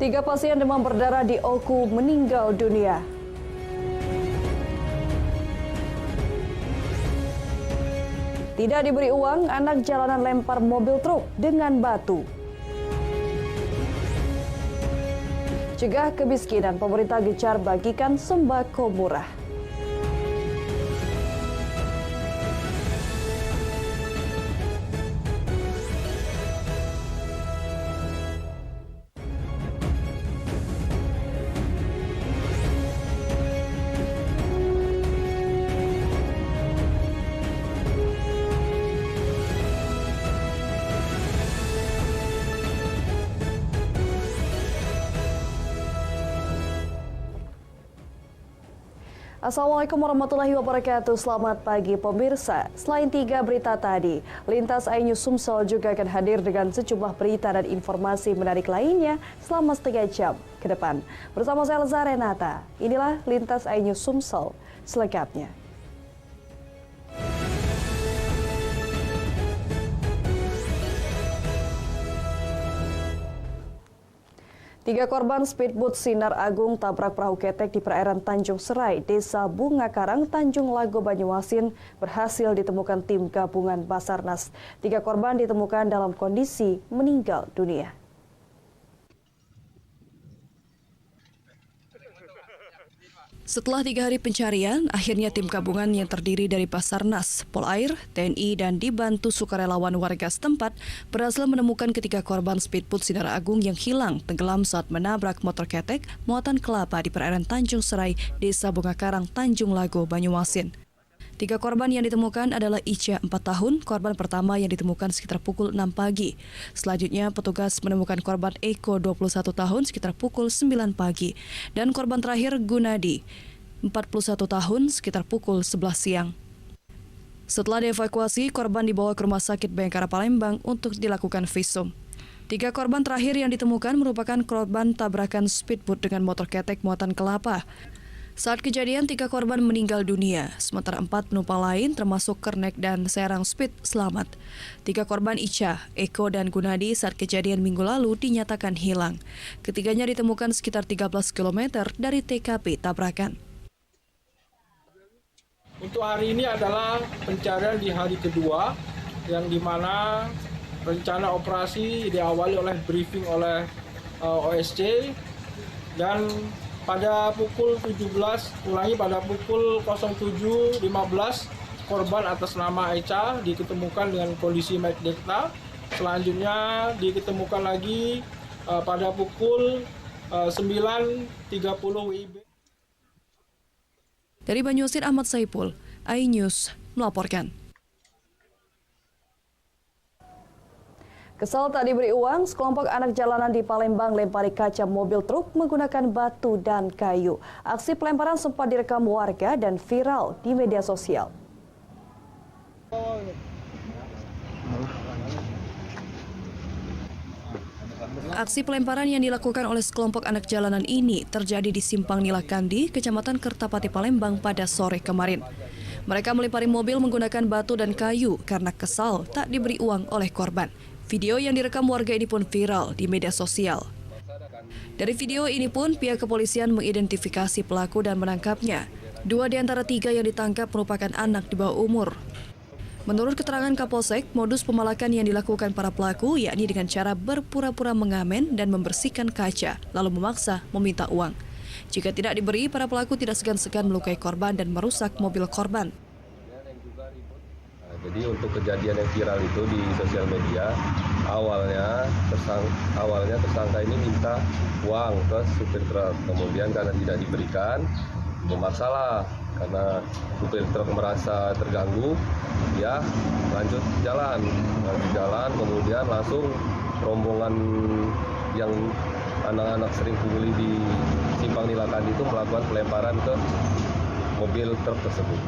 3 pasien demam berdarah di Oku meninggal dunia. Tidak diberi uang, anak jalanan lempar mobil truk dengan batu. Cegah kemiskinan, pemerintah gencar bagikan sembako murah. Assalamualaikum warahmatullahi wabarakatuh. Selamat pagi pemirsa. Selain 3 berita tadi, Lintas iNews Sumsel juga akan hadir dengan sejumlah berita dan informasi menarik lainnya selama setengah jam ke depan. Bersama saya Elza Renata, inilah Lintas iNews Sumsel selengkapnya. 3 korban speedboat Sinar Agung tabrak perahu ketek di perairan Tanjung Serai, Desa Bunga Karang, Tanjung Lago, Banyuasin berhasil ditemukan tim gabungan Basarnas. 3 korban ditemukan dalam kondisi meninggal dunia. Setelah 3 hari pencarian, akhirnya tim gabungan yang terdiri dari Basarnas, Polair, TNI, dan dibantu sukarelawan warga setempat berhasil menemukan ketiga korban speedboat Sinar Agung yang hilang tenggelam saat menabrak motor ketek muatan kelapa di perairan Tanjung Serai, Desa Bunga Karang, Tanjung Lago, Banyuasin. 3 korban yang ditemukan adalah Ica, 4 tahun, korban pertama yang ditemukan sekitar pukul 6 pagi. Selanjutnya, petugas menemukan korban Eko, 21 tahun, sekitar pukul 9 pagi. Dan korban terakhir Gunadi, 41 tahun, sekitar pukul 11 siang. Setelah dievakuasi, korban dibawa ke Rumah Sakit Bayangkara Palembang untuk dilakukan visum. 3 korban terakhir yang ditemukan merupakan korban tabrakan speedboat dengan motor ketek muatan kelapa. Saat kejadian, 3 korban meninggal dunia, sementara 4 penumpang lain termasuk kernek dan serang speed selamat. 3 korban Ica, Eko, dan Gunadi saat kejadian minggu lalu dinyatakan hilang. Ketiganya ditemukan sekitar 13 km dari TKP tabrakan. Untuk hari ini adalah pencarian di hari kedua, yang dimana rencana operasi diawali oleh briefing oleh OSC, dan pada pukul 17, pada pukul 07.15, korban atas nama Eca diketemukan dengan kondisi Medekta. Selanjutnya diketemukan lagi pada pukul 9.30 WIB. Dari Banyuasin, Ahmad Saipul, iNews melaporkan. Kesal tak diberi uang, sekelompok anak jalanan di Palembang lempari kaca mobil truk menggunakan batu dan kayu. Aksi pelemparan sempat direkam warga dan viral di media sosial. Aksi pelemparan yang dilakukan oleh sekelompok anak jalanan ini terjadi di Simpang Nilakandi, Kecamatan Kertapati, Palembang pada sore kemarin. Mereka melempari mobil menggunakan batu dan kayu karena kesal tak diberi uang oleh korban. Video yang direkam warga ini pun viral di media sosial. Dari video ini pun pihak kepolisian mengidentifikasi pelaku dan menangkapnya. 2 di antara 3 yang ditangkap merupakan anak di bawah umur. Menurut keterangan Kapolsek, modus pemalakan yang dilakukan para pelaku yakni dengan cara berpura-pura mengamen dan membersihkan kaca, lalu memaksa meminta uang. Jika tidak diberi, para pelaku tidak segan-segan melukai korban dan merusak mobil korban. Jadi untuk kejadian yang viral itu di sosial media, awalnya tersangka ini minta uang ke supir truk. Kemudian karena tidak diberikan, memaksalah. Karena supir truk merasa terganggu, ya lanjut jalan, kemudian langsung rombongan yang anak-anak sering pungli di Simpang Nilakandi itu melakukan pelemparan ke mobil truk tersebut.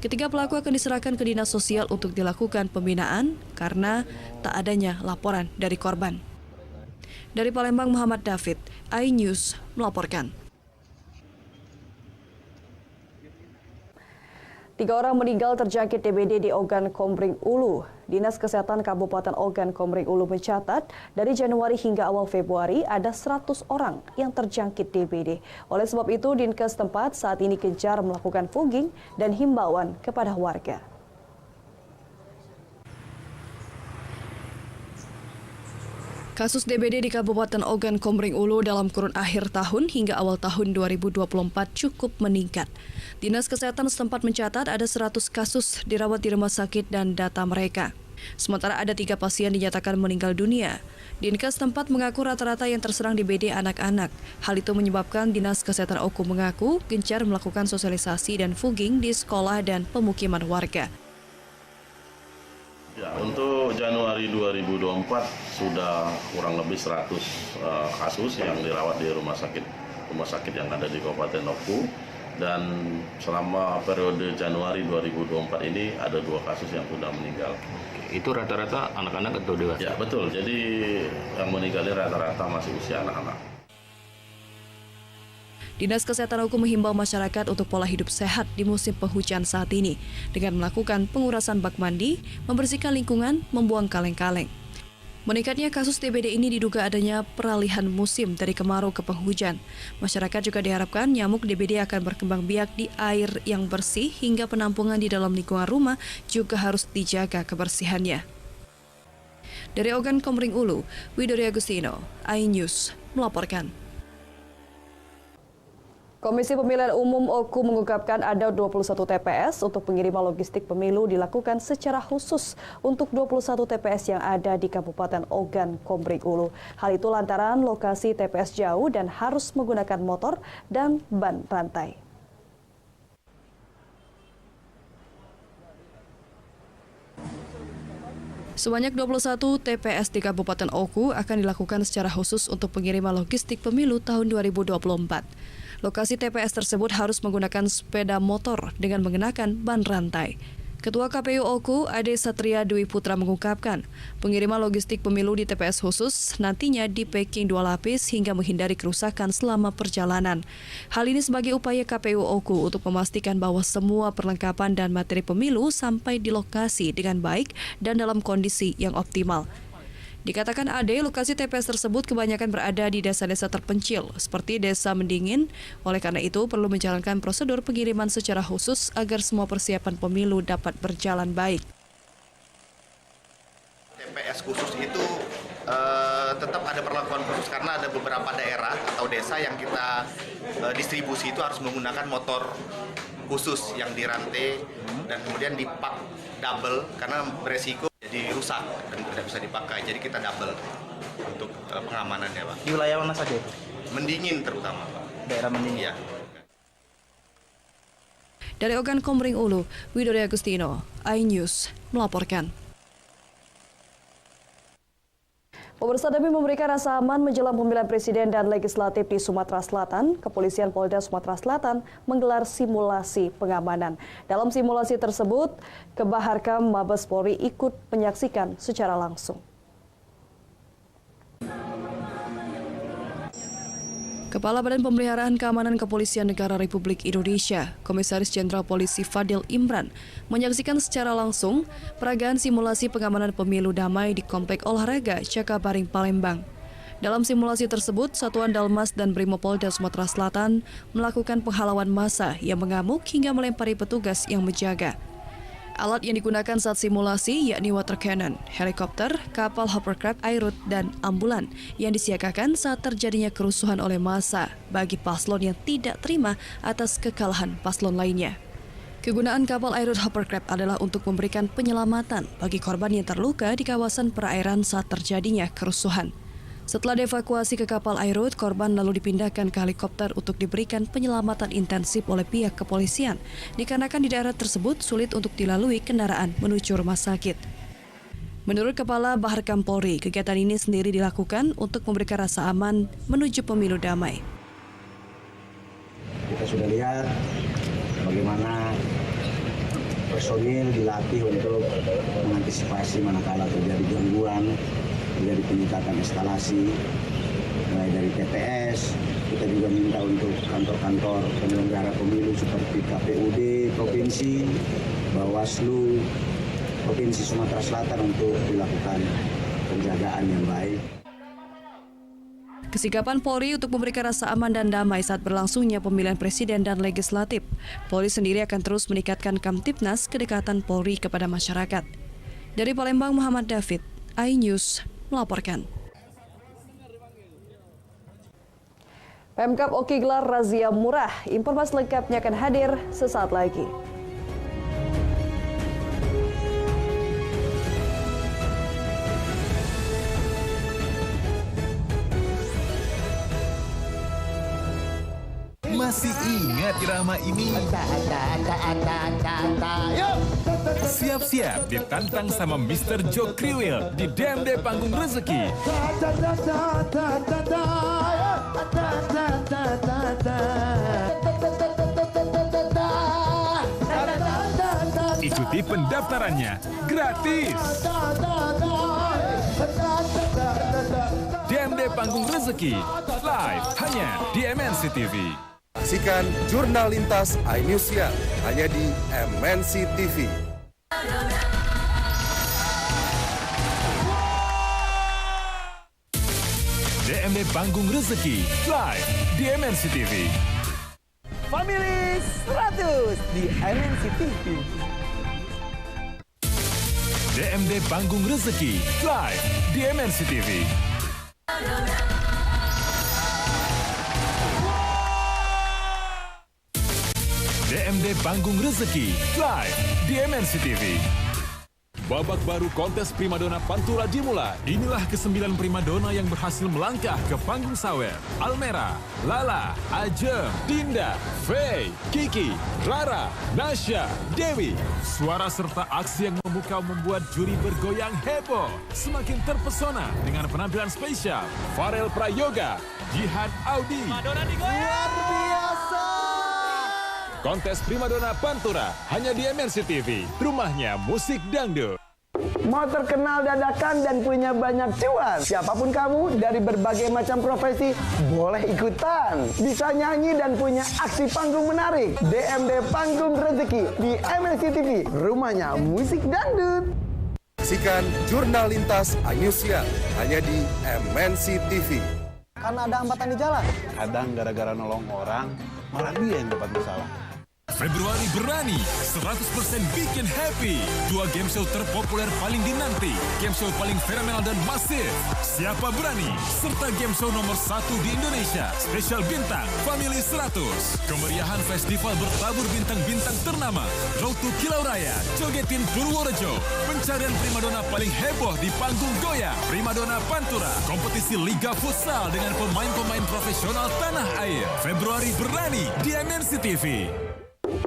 Ketiga pelaku akan diserahkan ke Dinas Sosial untuk dilakukan pembinaan karena tak adanya laporan dari korban. Dari Palembang, Muhammad David, iNews melaporkan. 3 orang meninggal terjangkit DBD di Ogan Kombring Ulu. Dinas Kesehatan Kabupaten Ogan Komering Ulu mencatat, dari Januari hingga awal Februari ada 100 orang yang terjangkit DBD. Oleh sebab itu, Dinkes tempat saat ini gencar melakukan fogging dan himbauan kepada warga. Kasus DBD di Kabupaten Ogan Komering Ulu dalam kurun akhir tahun hingga awal tahun 2024 cukup meningkat. Dinas Kesehatan setempat mencatat ada 100 kasus dirawat di rumah sakit dan data mereka. Sementara ada 3 pasien dinyatakan meninggal dunia. Dinkes setempat mengaku rata-rata yang terserang DBD anak-anak. Hal itu menyebabkan Dinas Kesehatan Oku mengaku gencar melakukan sosialisasi dan fogging di sekolah dan pemukiman warga. Ya, untuk Januari 2024 sudah kurang lebih 100 kasus yang dirawat di rumah sakit yang ada di Kabupaten Oku, dan selama periode Januari 2024 ini ada 2 kasus yang sudah meninggal. Itu rata-rata anak-anak atau dewasa? Ya, betul. Jadi yang meninggal rata-rata masih usia anak-anak. Dinas Kesehatan Oku menghimbau masyarakat untuk pola hidup sehat di musim penghujan saat ini dengan melakukan pengurasan bak mandi, membersihkan lingkungan, membuang kaleng-kaleng. Meningkatnya kasus DBD ini diduga adanya peralihan musim dari kemarau ke penghujan. Masyarakat juga diharapkan nyamuk DBD akan berkembang biak di air yang bersih hingga penampungan di dalam lingkungan rumah juga harus dijaga kebersihannya. Dari Ogan Komering Ulu, Widori Agustino, iNews melaporkan. Komisi Pemilihan Umum Oku mengungkapkan ada 21 TPS untuk pengiriman logistik pemilu dilakukan secara khusus untuk 21 TPS yang ada di Kabupaten Ogan Komering Ulu. Hal itu lantaran lokasi TPS jauh dan harus menggunakan motor dan ban rantai. Sebanyak 21 TPS di Kabupaten Oku akan dilakukan secara khusus untuk pengiriman logistik pemilu tahun 2024. Lokasi TPS tersebut harus menggunakan sepeda motor dengan mengenakan ban rantai. Ketua KPU Oku, Ade Satria Dwi Putra mengungkapkan, pengiriman logistik pemilu di TPS khusus nantinya di-packing 2 lapis hingga menghindari kerusakan selama perjalanan. Hal ini sebagai upaya KPU Oku untuk memastikan bahwa semua perlengkapan dan materi pemilu sampai di lokasi dengan baik dan dalam kondisi yang optimal. Dikatakan Ade, lokasi TPS tersebut kebanyakan berada di desa-desa terpencil, seperti Desa Mendingin. Oleh karena itu, perlu menjalankan prosedur pengiriman secara khusus agar semua persiapan pemilu dapat berjalan baik. TPS khusus itu tetap ada perlakuan khusus karena ada beberapa daerah atau desa yang kita distribusi itu harus menggunakan motor khusus yang dirantai dan kemudian dipak double karena beresiko jadi rusak dan tidak bisa dipakai. Jadi kita double untuk pengamanannya, Pak. Di wilayah mana saja? Mendingin terutama, Pak. Daerah Mendingin. Ya. Dari Ogan Komering Ulu, Widori Agustino, iNews melaporkan. Pemirsa, demi memberikan rasa aman menjelang pemilihan presiden dan legislatif di Sumatera Selatan, Kepolisian Polda Sumatera Selatan menggelar simulasi pengamanan. Dalam simulasi tersebut, Kebaharkam Mabes Polri ikut menyaksikan secara langsung. Kepala Badan Pemeliharaan Keamanan Kepolisian Negara Republik Indonesia, Komisaris Jenderal Polisi Fadil Imran, menyaksikan secara langsung peragaan simulasi pengamanan pemilu damai di Komplek Olahraga Jakabaring, Palembang. Dalam simulasi tersebut, Satuan Dalmas dan Brimopolda Sumatera Selatan melakukan penghalauan massa yang mengamuk hingga melempari petugas yang menjaga. Alat yang digunakan saat simulasi yakni water cannon, helikopter, kapal hovercraft Airut, dan ambulan yang disiagakan saat terjadinya kerusuhan oleh massa bagi paslon yang tidak terima atas kekalahan paslon lainnya. Kegunaan kapal Airut hovercraft adalah untuk memberikan penyelamatan bagi korban yang terluka di kawasan perairan saat terjadinya kerusuhan. Setelah dievakuasi ke kapal Airut, korban lalu dipindahkan ke helikopter untuk diberikan penyelamatan intensif oleh pihak kepolisian, dikarenakan di daerah tersebut sulit untuk dilalui kendaraan menuju rumah sakit. Menurut Kepala Baharkam Polri, kegiatan ini sendiri dilakukan untuk memberikan rasa aman menuju pemilu damai. Kita sudah lihat bagaimana personil dilatih untuk mengantisipasi manakala terjadi gangguan, terjadi peningkatan eskalasi, mulai dari TPS. Kita juga minta untuk kantor-kantor penyelenggara pemilu seperti KPUD, Provinsi, Bawaslu, Provinsi Sumatera Selatan untuk dilakukan penjagaan yang baik. Kesikapan Polri untuk memberikan rasa aman dan damai saat berlangsungnya pemilihan presiden dan legislatif. Polri sendiri akan terus meningkatkan Kamtibnas kedekatan Polri kepada masyarakat. Dari Palembang, Muhammad David, iNews melaporkan. Pemkab Oki gelar razia murah. Informasi lengkapnya akan hadir sesaat lagi. Masih ingat irama ini? Siap-siap ditantang sama Mr. Joe Kriwil di DMD Panggung Rezeki. Ikuti pendaftarannya gratis. DMD Panggung Rezeki live hanya di MNC TV. Saksikan Jurnal Lintas iNews Siang hanya di MNC TV. DMD Panggung Rezeki live di MNC TV. Family 100 di MNC TV. DMD Panggung Rezeki live di MNC TV. DMD Panggung Rezeki live di MNC TV. Babak baru kontes Primadona Pantura dimulai. Inilah ke-9 primadona yang berhasil melangkah ke panggung sawer. Almera, Lala, Ajem, Dinda, Faye, Kiki, Rara, Nasya, Dewi. Suara serta aksi yang memukau membuat juri bergoyang heboh. Semakin terpesona dengan penampilan spesial Farel Prayoga, Jihad Audi. Luar biasa! Kontes Primadona Pantura hanya di MNC TV, rumahnya musik dangdut. Mau terkenal dadakan dan punya banyak cuan? Siapapun kamu dari berbagai macam profesi boleh ikutan. Bisa nyanyi dan punya aksi panggung menarik. DMD Panggung Rezeki di MNC TV, rumahnya musik dangdut. Saksikan Jurnal Lintas iNews Siang hanya di MNC TV. Karena ada hambatan di jalan. Kadang gara-gara nolong orang, malah dia yang dapat masalah. Februari berani, 100% bikin happy. 2 game show terpopuler paling dinanti. Game show paling fenomenal dan masif. Siapa berani? Serta game show nomor 1 di Indonesia. Spesial bintang, Family 100. Kemeriahan festival bertabur bintang-bintang ternama. Road to Kilau Raya, Jogetin Purworejo. Pencarian primadona paling heboh di panggung goyang. Primadona Pantura, kompetisi Liga Futsal dengan pemain-pemain profesional tanah air. Februari berani di MNC TV.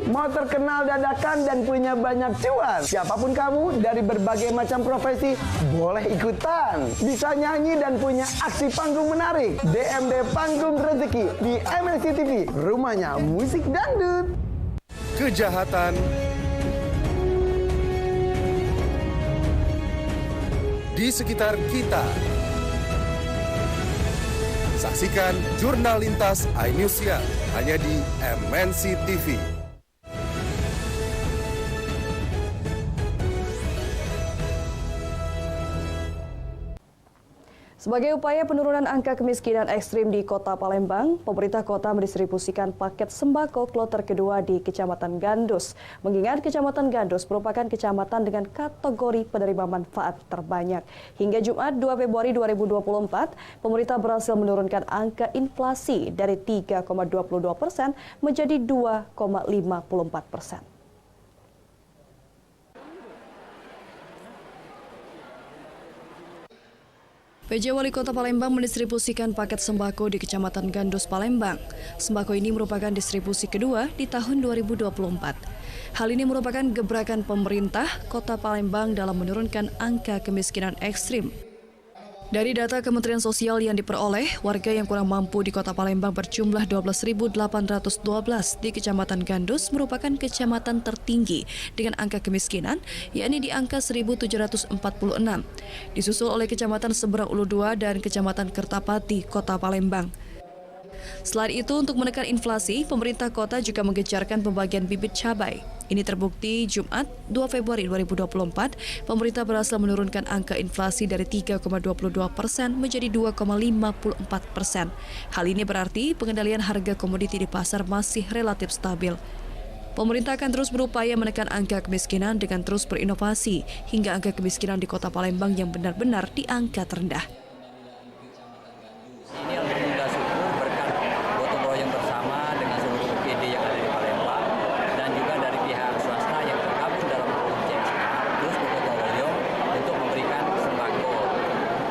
Mau terkenal dadakan dan punya banyak cuan? Siapapun kamu dari berbagai macam profesi boleh ikutan. Bisa nyanyi dan punya aksi panggung menarik. DMD Panggung Rezeki di MNC TV, rumahnya musik dangdut. Kejahatan di sekitar kita. Saksikan Jurnal Lintas iNews Siang hanya di MNC TV. Sebagai upaya penurunan angka kemiskinan ekstrim di Kota Palembang, pemerintah kota mendistribusikan paket sembako kloter kedua di Kecamatan Gandus. Mengingat Kecamatan Gandus merupakan kecamatan dengan kategori penerima manfaat terbanyak. Hingga Jumat 2 Februari 2024, pemerintah berhasil menurunkan angka inflasi dari 3,22% menjadi 2,54%. PJ Wali Kota Palembang mendistribusikan paket sembako di Kecamatan Gandus, Palembang. Sembako ini merupakan distribusi kedua di tahun 2024. Hal ini merupakan gebrakan pemerintah Kota Palembang dalam menurunkan angka kemiskinan ekstrim. Dari data Kementerian Sosial yang diperoleh, warga yang kurang mampu di Kota Palembang berjumlah 12.812 di Kecamatan Gandus merupakan kecamatan tertinggi dengan angka kemiskinan, yakni di angka 1.746. Disusul oleh Kecamatan Seberang Ulu II dan Kecamatan Kertapati, Kota Palembang. Selain itu, untuk menekan inflasi, pemerintah kota juga menggencarkan pembagian bibit cabai. Ini terbukti Jumat 2 Februari 2024, pemerintah berhasil menurunkan angka inflasi dari 3,22% menjadi 2,54%. Hal ini berarti pengendalian harga komoditi di pasar masih relatif stabil. Pemerintah akan terus berupaya menekan angka kemiskinan dengan terus berinovasi hingga angka kemiskinan di Kota Palembang yang benar-benar di angka terendah. Ini alhamdulillah syukur berkat gotong royong bersama dengan seluruh UPD yang ada di Palembang dan juga dari pihak swasta yang tergabung dalam forum CSR terus bergotong royong untuk memberikan sembako.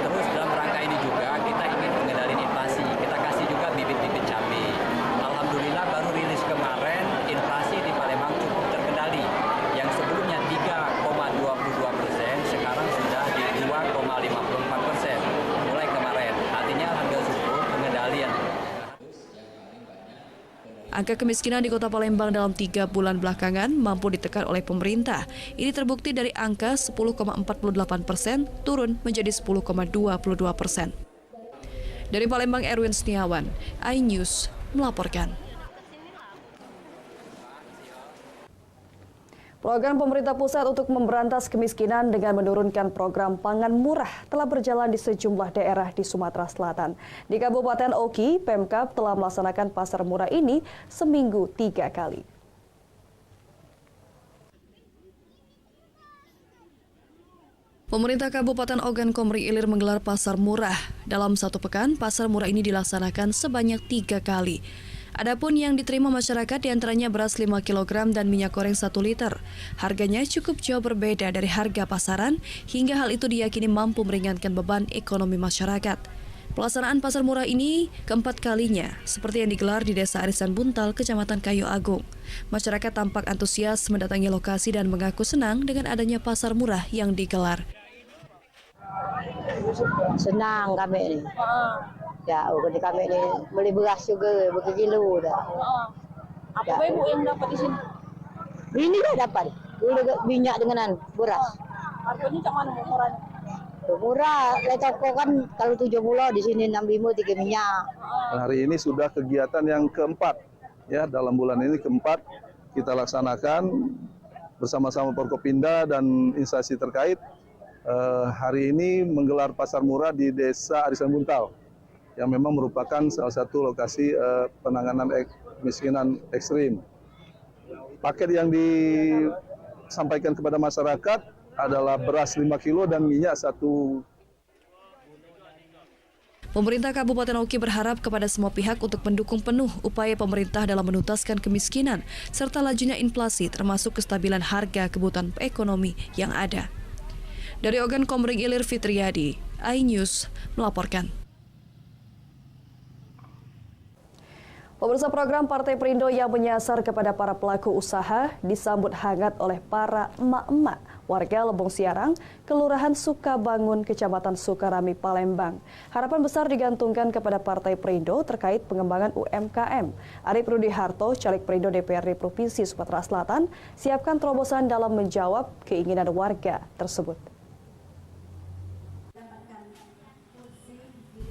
Terus dalam rangka ini juga kita ingin mengendalikan inflasi. Kita kasih juga bibit-bibit cabai. Alhamdulillah baru rilis kemarin inflasi di Palembang cukup terkendali. Yang sebelumnya 3,22% sekarang sudah di 2,54% mulai kemarin. Artinya alhamdulillah syukur pengendalian. Angka kemiskinan di Kota Palembang dalam 3 bulan belakangan mampu ditekan oleh pemerintah. Ini terbukti dari angka 10,48% turun menjadi 10,22%. Dari Palembang, Erwin Setiawan, iNews melaporkan. Program pemerintah pusat untuk memberantas kemiskinan dengan menurunkan program pangan murah telah berjalan di sejumlah daerah di Sumatera Selatan. Di Kabupaten Oki, Pemkab telah melaksanakan pasar murah ini seminggu 3 kali. Pemerintah Kabupaten Ogan Komering Ilir menggelar pasar murah. Dalam 1 pekan, pasar murah ini dilaksanakan sebanyak 3 kali. Adapun yang diterima masyarakat diantaranya beras 5 kg dan minyak goreng 1 liter. Harganya cukup jauh berbeda dari harga pasaran, hingga hal itu diyakini mampu meringankan beban ekonomi masyarakat. Pelaksanaan pasar murah ini keempat kalinya, seperti yang digelar di Desa Arisan Buntal, Kecamatan Kayu Agung. Masyarakat tampak antusias mendatangi lokasi dan mengaku senang dengan adanya pasar murah yang digelar. Senang kami ini. Ya, kami ini beli beras juga, berkilo dah. Apa Ibu yang dapat di sini? Ini dah dapat. Minyak dengan beras. Harganya cak mana murahnya? Murah, toko kan kalau 70 di sini 65 3 minyak. Hari ini sudah kegiatan yang keempat, ya dalam bulan ini keempat kita laksanakan bersama-sama Forkopimda dan instansi terkait. Hari ini menggelar pasar murah di Desa Arisan Buntal, yang memang merupakan salah satu lokasi penanganan kemiskinan ekstrim. Paket yang disampaikan kepada masyarakat adalah beras 5 kilo dan minyak 1. Pemerintah Kabupaten Oki berharap kepada semua pihak untuk mendukung penuh upaya pemerintah dalam menuntaskan kemiskinan serta lajunya inflasi termasuk kestabilan harga kebutuhan ekonomi yang ada. Dari Ogan Komering Ilir, Fitriadi, iNews melaporkan. Pemirsa, program Partai Perindo yang menyasar kepada para pelaku usaha disambut hangat oleh para emak-emak warga Lebong Siarang, Kelurahan Sukabangun, Kecamatan Sukarami, Palembang. Harapan besar digantungkan kepada Partai Perindo terkait pengembangan UMKM. Arif Rudiharto, Caleg Perindo DPRD Provinsi Sumatera Selatan, siapkan terobosan dalam menjawab keinginan warga tersebut.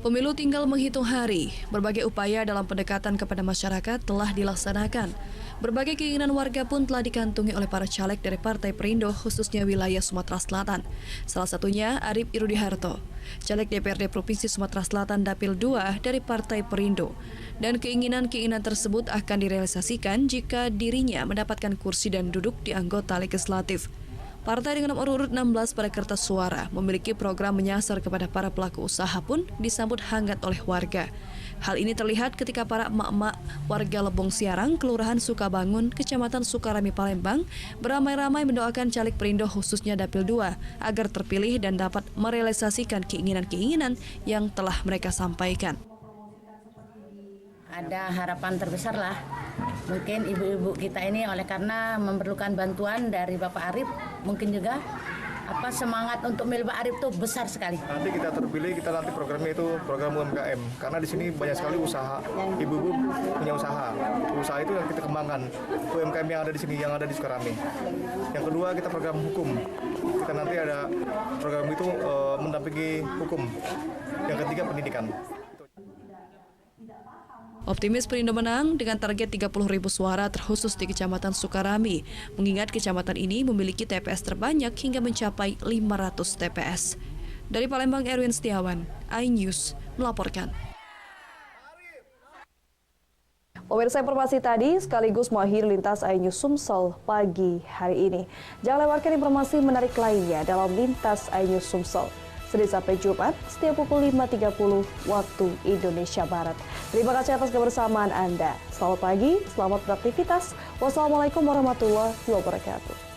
Pemilu tinggal menghitung hari. Berbagai upaya dalam pendekatan kepada masyarakat telah dilaksanakan. Berbagai keinginan warga pun telah dikantongi oleh para caleg dari Partai Perindo, khususnya wilayah Sumatera Selatan. Salah satunya Arif Rudiharto, Caleg DPRD Provinsi Sumatera Selatan Dapil 2 dari Partai Perindo. Dan keinginan-keinginan tersebut akan direalisasikan jika dirinya mendapatkan kursi dan duduk di anggota legislatif. Partai dengan nomor urut 16 pada kertas suara memiliki program menyasar kepada para pelaku usaha pun disambut hangat oleh warga. Hal ini terlihat ketika para emak-emak warga Lebong Siarang, Kelurahan Sukabangun, Kecamatan Sukarami, Palembang beramai-ramai mendoakan caleg Perindo khususnya Dapil 2 agar terpilih dan dapat merealisasikan keinginan-keinginan yang telah mereka sampaikan. Ada harapan terbesar lah. Mungkin ibu-ibu kita ini oleh karena memerlukan bantuan dari Bapak Arif, mungkin juga semangat untuk milih Pak Arif itu besar sekali. Nanti kita terpilih, kita nanti programnya itu program UMKM. Karena di sini banyak sekali usaha, ibu-ibu punya usaha. Usaha itu yang kita kembangkan. UMKM yang ada di sini, yang ada di Sukarami. Yang kedua kita program hukum. Kita nanti ada program itu mendampingi hukum. Yang ketiga pendidikan. Optimis Perindo menang dengan target 30.000 suara terkhusus di Kecamatan Sukarami, mengingat kecamatan ini memiliki TPS terbanyak hingga mencapai 500 TPS. Dari Palembang, Erwin Setiawan, iNews melaporkan. Pemirsa, informasi tadi sekaligus mengakhiri Lintas iNews Sumsel pagi hari ini. Jangan lewatkan informasi menarik lainnya dalam Lintas iNews Sumsel. Senin sampai Jumat, setiap pukul 5.30 waktu Indonesia Barat. Terima kasih atas kebersamaan Anda. Selamat pagi, selamat beraktivitas. Wassalamualaikum warahmatullahi wabarakatuh.